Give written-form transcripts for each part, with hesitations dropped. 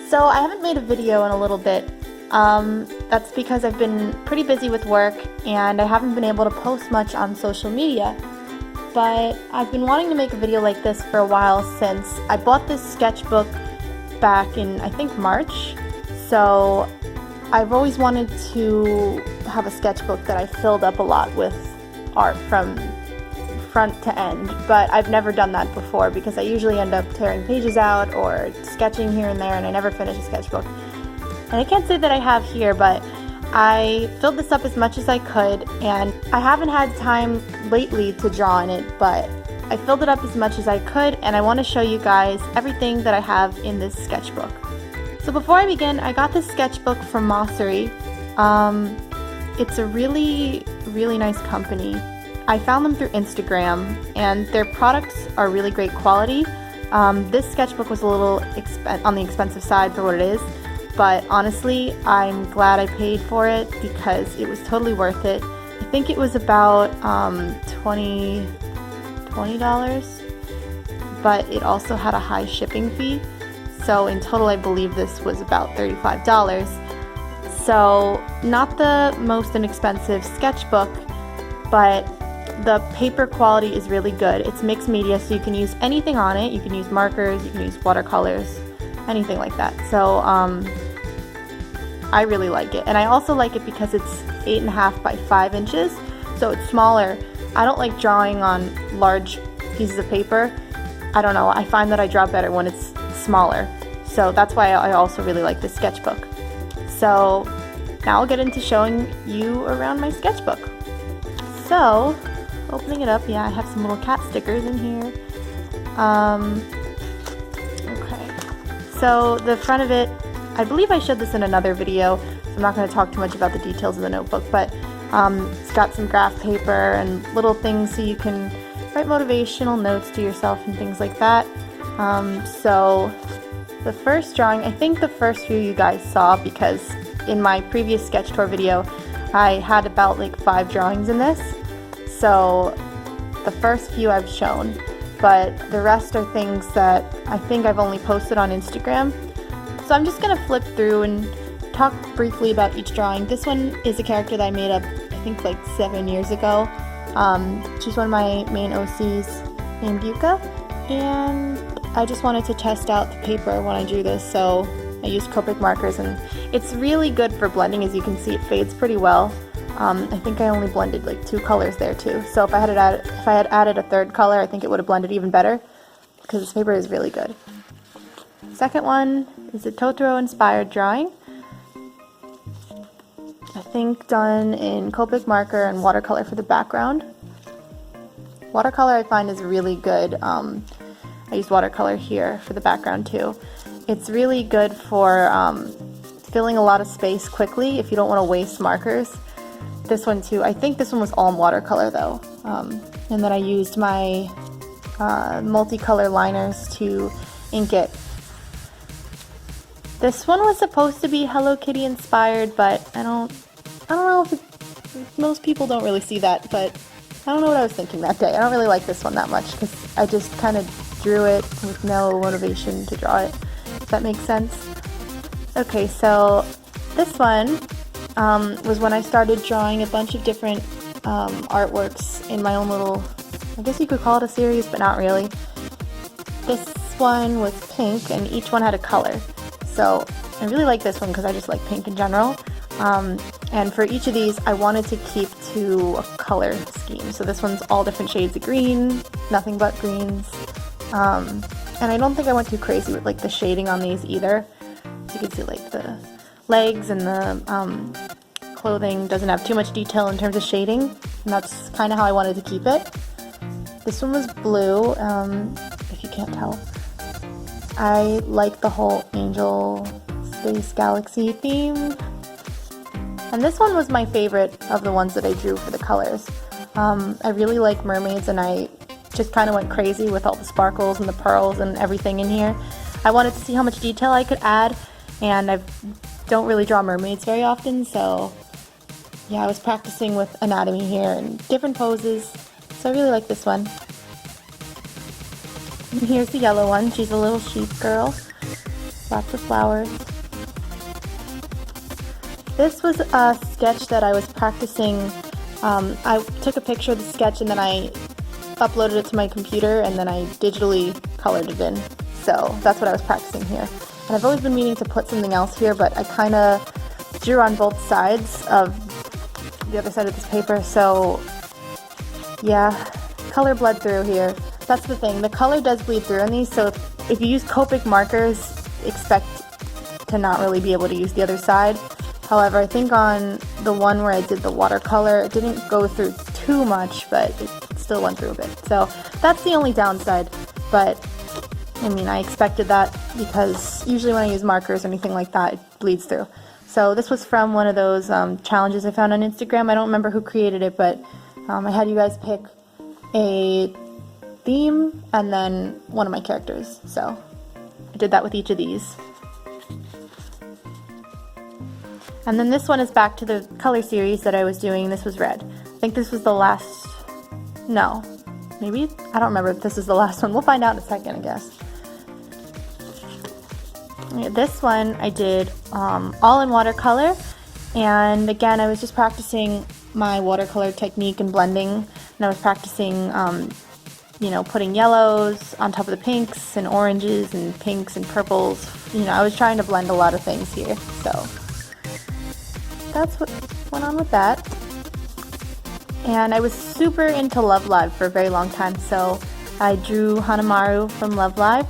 So I haven't made a video in a little bit. That's because I've been pretty busy with work and I haven't been able to post much on social media. But I've been wanting to make a video like this for a while since I bought this sketchbook back in, I think, March. So I've always wanted to have a sketchbook that I filled up a lot with art from front to end, but I've never done that before because I usually end up tearing pages out or sketching here and there and I never finish a sketchbook. And I can't say that I have here, but I filled this up as much as I could, and I haven't had time lately to draw in it, but I filled it up as much as I could, and I want to show you guys everything that I have in this sketchbook. So before I begin, I got this sketchbook from Mossery. It's a really nice company. I found them through Instagram, and their products are really great quality. This sketchbook was a little on the expensive side for what it is, but honestly, I'm glad I paid for it because it was totally worth it. I think it was about $20, but it also had a high shipping fee. So in total, I believe this was about $35. So not the most inexpensive sketchbook, but the paper quality is really good. It's mixed media, so you can use anything on it. You can use markers, you can use watercolors, anything like that. So I really like it. And I also like it because it's 8.5 by 5 inches, so it's smaller. I don't like drawing on large pieces of paper. I don't know, I find that I draw better when it's smaller. So that's why I also really like this sketchbook. So now I'll get into showing you around my sketchbook. So, opening it up, yeah, I have some little cat stickers in here. Okay, so the front of it, I believe I showed this in another video, so I'm not going to talk too much about the details of the notebook, but it's got some graph paper and little things so you can write motivational notes to yourself and things like that. So the first drawing, I think the first few you guys saw because in my previous sketch tour video I had about like 5 drawings in this. So the first few I've shown, but the rest are things that I think I've only posted on Instagram. So I'm just going to flip through and talk briefly about each drawing. This one is a character that I made up, I think, like 7 years ago. She's one of my main OCs named Yuka, and I just wanted to test out the paper when I drew this, so I used Copic markers, and it's really good for blending. As you can see, it fades pretty well. I think I only blended like 2 colors there too, so if I had added a third color, I think it would have blended even better because this paper is really good. Second one is a Totoro inspired drawing. I think done in Copic marker and watercolor for the background. Watercolor I find is really good. I used watercolor here for the background too. It's really good for filling a lot of space quickly if you don't want to waste markers. This one too, I think this one was all in watercolor though. And then I used my multicolor liners to ink it. This one was supposed to be Hello Kitty inspired, but I don't know if most people don't really see that, but I don't know what I was thinking that day. I don't really like this one that much because I just kind of drew it with no motivation to draw it, if that makes sense. Okay, so this one was when I started drawing a bunch of different artworks in my own little, I guess you could call it a series, but not really. This one was pink, and each one had a color. So I really like this one because I just like pink in general. And for each of these, I wanted to keep to a color scheme. So this one's all different shades of green, nothing but greens. And I don't think I went too crazy with like the shading on these either. So you can see like the legs and the clothing doesn't have too much detail in terms of shading. And that's kind of how I wanted to keep it. This one was blue, if you can't tell. I like the whole angel space galaxy theme. And this one was my favorite of the ones that I drew for the colors. I really like mermaids, and I just kind of went crazy with all the sparkles and the pearls and everything in here. I wanted to see how much detail I could add, and I don't really draw mermaids very often, so yeah, I was practicing with anatomy here and different poses, so I really like this one. And here's the yellow one. She's a little sheep girl. Lots of flowers. This was a sketch that I was practicing. I took a picture of the sketch and then I uploaded it to my computer and then I digitally colored it in. So that's what I was practicing here. And I've always been meaning to put something else here, but I kind of drew on both sides of the other side of this paper, so yeah, color bled through here. That's the thing, the color does bleed through in these, so if you use Copic markers, expect to not really be able to use the other side. However, I think on the one where I did the watercolor, it didn't go through too much, but it still went through a bit. So that's the only downside, but I mean, I expected that because usually when I use markers or anything like that, it bleeds through. So this was from one of those challenges I found on Instagram. I don't remember who created it, but I had you guys pick a theme and then one of my characters. So I did that with each of these. And then this one is back to the color series that I was doing. This was red. I think this was the last, no, maybe? I don't remember if this is the last one. We'll find out in a second, I guess. This one I did all in watercolor, and again I was just practicing my watercolor technique and blending, and I was practicing you know, putting yellows on top of the pinks and oranges and pinks and purples. You know, I was trying to blend a lot of things here, so that's what went on with that. And I was super into Love Live for a very long time, so I drew Hanamaru from Love Live.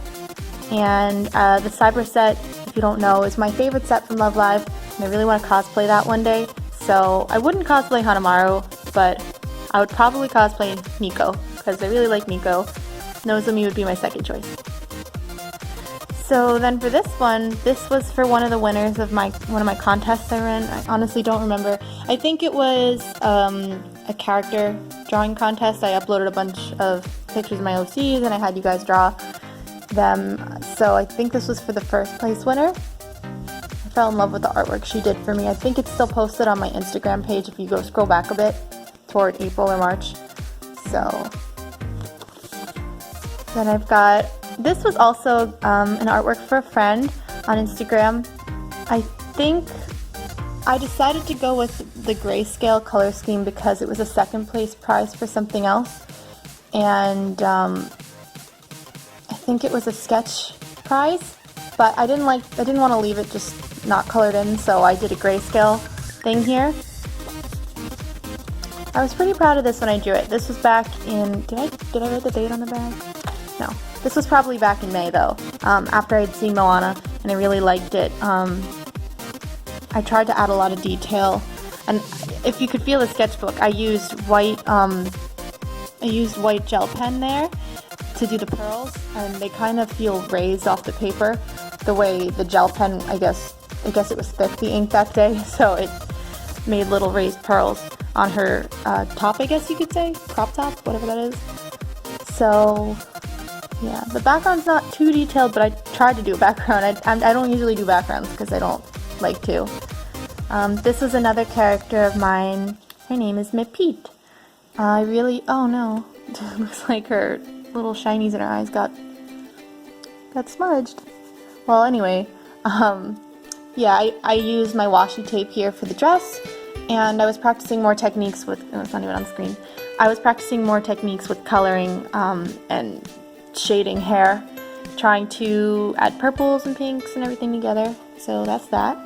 And the Cyber set, if you don't know, is my favorite set from Love Live, and I really want to cosplay that one day. So I wouldn't cosplay Hanamaru, but I would probably cosplay Nico, because I really like Nico. Nozomi would be my second choice. So then for this one, this was for one of the winners of one of my contests I ran. I honestly don't remember. I think it was a character drawing contest. I uploaded a bunch of pictures of my OCs and I had you guys draw them. So I think this was for the first place winner. I fell in love with the artwork she did for me. I think it's still posted on my Instagram page if you go scroll back a bit toward April or March. So then I've got, this was also an artwork for a friend on Instagram. I think I decided to go with the grayscale color scheme because it was a second place prize for something else, and I think it was a sketch prize, but I didn't want to leave it just not colored in, so I did a grayscale thing here. I was pretty proud of this when I drew it. This was back in, did I write the date on the bag? No. This was probably back in May though, after I'd seen Moana and I really liked it. I tried to add a lot of detail, and if you could feel the sketchbook, I used white gel pen there to do the pearls, and they kind of feel raised off the paper the way the gel pen, I guess it was thick, the ink that day, so it made little raised pearls on her top, I guess you could say, crop top, whatever that is. So yeah, the background's not too detailed, but I tried to do a background. I don't usually do backgrounds because I don't like to. This is another character of mine. Her name is Mepete. Oh no, it looks like her little shinies in her eyes got smudged. Well, anyway, yeah, I used my washi tape here for the dress, and I was practicing more techniques with, oh, it's not even on screen. I was practicing more techniques with coloring and shading hair, trying to add purples and pinks and everything together. So that's that.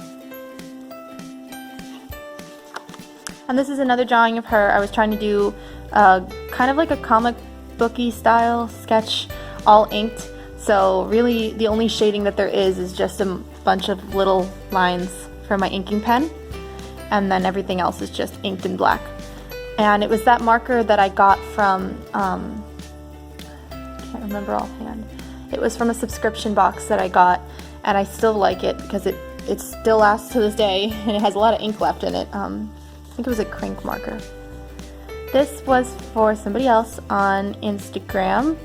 And this is another drawing of her. I was trying to do kind of like a comic booky style sketch, all inked. So really the only shading that there is just a bunch of little lines from my inking pen, and then everything else is just inked in black. And it was that marker that I got from, can't remember offhand. It was from a subscription box that I got, and I still like it because it still lasts to this day, and it has a lot of ink left in it. I think it was a Crink marker. This was for somebody else on Instagram.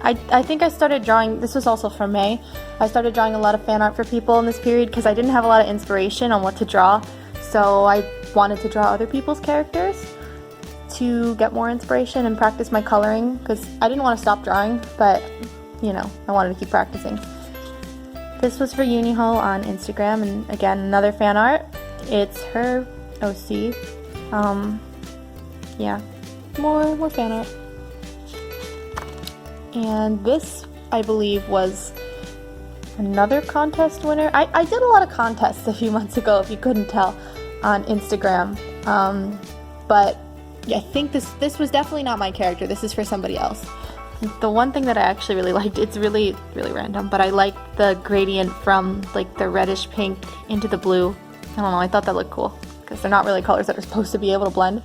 I think I started drawing, this was also from May, I started drawing a lot of fan art for people in this period because I didn't have a lot of inspiration on what to draw, so I wanted to draw other people's characters to get more inspiration and practice my coloring, because I didn't want to stop drawing, but you know, I wanted to keep practicing. This was for Uniho on Instagram, and again, another fan art. It's her OC. Yeah, more fan art. And this, I believe, was another contest winner. I did a lot of contests a few months ago, if you couldn't tell, on Instagram. But yeah, I think this was definitely not my character. This is for somebody else. The one thing that I actually really liked, it's really random, but I liked the gradient from like the reddish pink into the blue. I don't know, I thought that looked cool because they're not really colors that are supposed to be able to blend.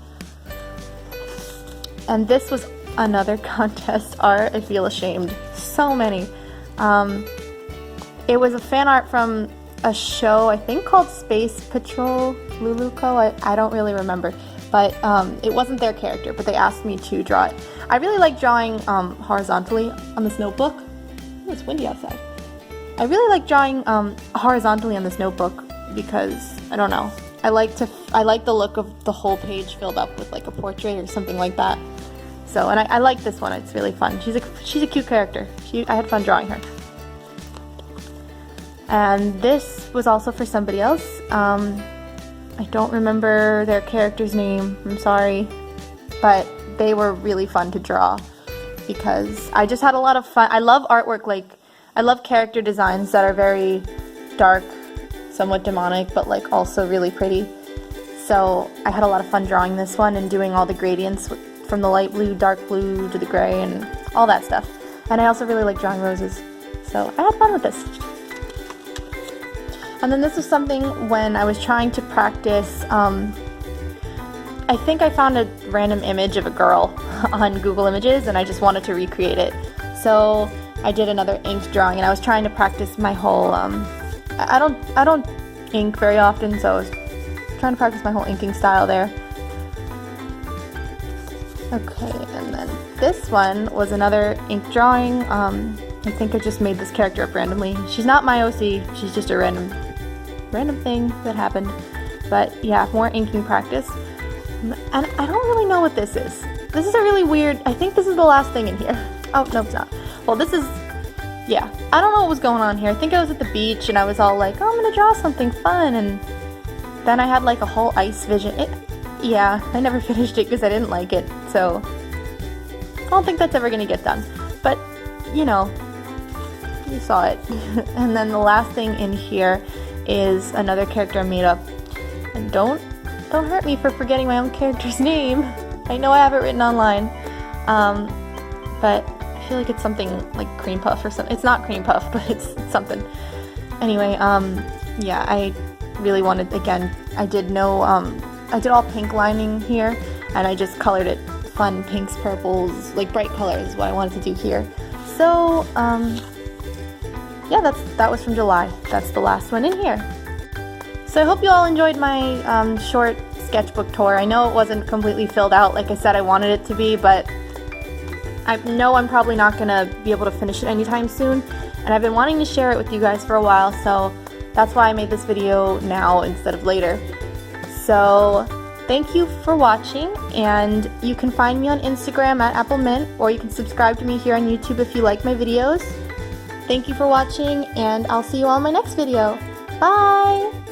And this was another contest art. I feel ashamed. So many. It was a fan art from a show, I think called Space Patrol Luluco. I don't really remember, but it wasn't their character, but they asked me to draw it. I really like drawing horizontally on this notebook. Ooh, it's windy outside. I really like drawing horizontally on this notebook because, I don't know, I like the look of the whole page filled up with like a portrait or something like that. So, and I like this one. It's really fun. She's a cute character. I had fun drawing her. And this was also for somebody else. I don't remember their character's name. I'm sorry, but they were really fun to draw because I just had a lot of fun. I love artwork. Like, I love character designs that are very dark, somewhat demonic, but like also really pretty. So I had a lot of fun drawing this one and doing all the gradients from the light blue, dark blue to the gray and all that stuff. And I also really like drawing roses. So I had fun with this. And then this was something when I was trying to practice, I think I found a random image of a girl on Google Images and I just wanted to recreate it. So I did another ink drawing and I was trying to practice my whole, I don't ink very often, so I was trying to practice my whole inking style there. Okay, and then this one was another ink drawing. I think I just made this character up randomly. She's not my OC, she's just a random thing that happened. But yeah, more inking practice. And I don't really know what this is. This is a really weird, I think this is the last thing in here. Oh, no, it's not. Well, this is, yeah, I don't know what was going on here. I think I was at the beach and I was all like, oh, I'm gonna draw something fun, and then I had like a whole ice vision. Yeah, I never finished it because I didn't like it, so I don't think that's ever gonna get done. But, you know, you saw it. And then the last thing in here is another character I made up. And don't hurt me for forgetting my own character's name. I know I have it written online, but I feel like it's something like cream puff or something. It's not cream puff, but it's something. Anyway, yeah, I really wanted, again, I did all pink lining here, and I just colored it fun pinks, purples, like bright colors is what I wanted to do here. So, yeah, that was from July. That's the last one in here. So I hope you all enjoyed my short sketchbook tour. I know it wasn't completely filled out like I said I wanted it to be, but I know I'm probably not going to be able to finish it anytime soon, and I've been wanting to share it with you guys for a while, so that's why I made this video now instead of later. So thank you for watching, and you can find me on Instagram at appleminte, or you can subscribe to me here on YouTube if you like my videos. Thank you for watching, and I'll see you all in my next video. Bye!